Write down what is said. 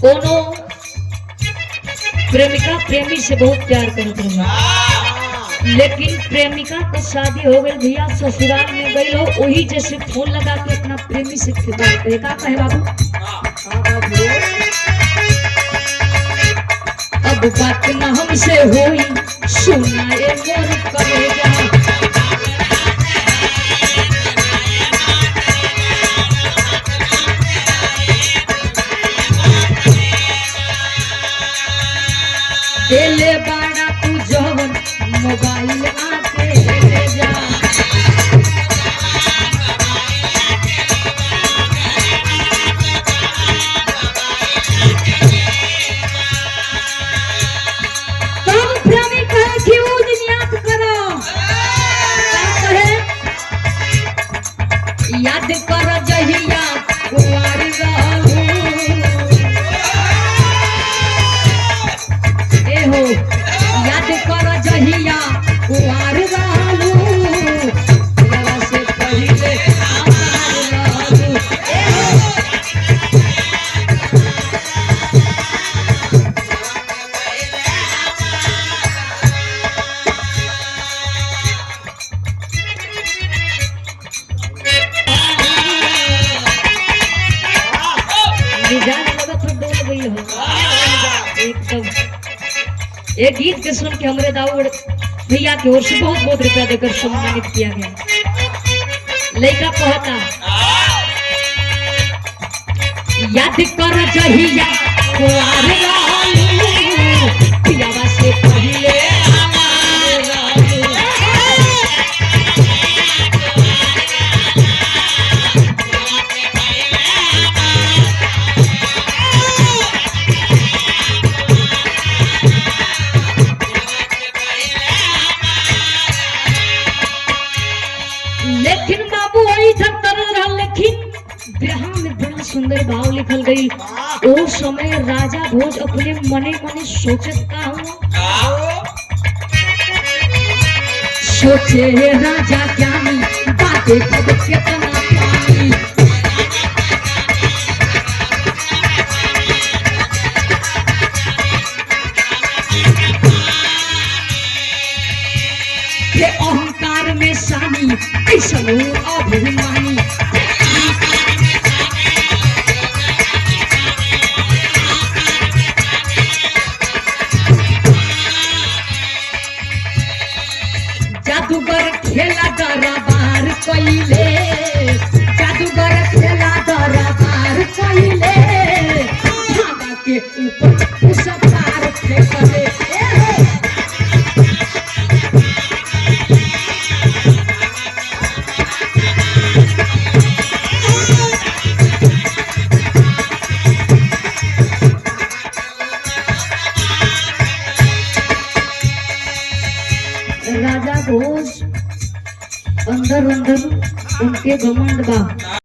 कोनो प्रेमिका प्रेमी से बहुत प्यार करत रही, लेकिन प्रेमिका तो शादी हो गई भैया, ससुराल में गई हो, वही जैसे फोन लगा के अपना प्रेमी से बात करे। का कहे बाबू? अब बात न हमसे हुई, सुनाए मोर कलेजा। देले बाड़ा तू जवन मोबाइल आके ले जा। तुम प्रेमी कहे कि वो दिन याद करो, कहे याद करो जहिया कुंवारी रहू। याद कर जहिया कुंवार रहू, प्यावा से पहिले हमार रहू। मिजाज लगा तो डोल गई हो एकदम। एक गीत के सुन के हमरे दाऊद भैया की ओर से बहुत बहुत रुपया देकर सम्मानित किया गया। लड़का कहता याद कर जहिया कुंवार रहू, प्यावा से पहिले हमार रहू। लेकिन बाबू वही सब तरह रहा, लेकिन बिरहा में बड़ा सुंदर भाव लिखल गई। ओ समय राजा भोज अपने मने मने सोचत का हो, सोचे राजा ज्ञानी बातें कब कितना पानी। ये अहंकार में शानी ऐसा अभिमानी। जादूगर खेला दरबार कइले, जादूगर खेला दरबार कइले, धागा के ऊपर उस पार फेंकले। राजा भोज अंदर अंदर उनके घमंड बा,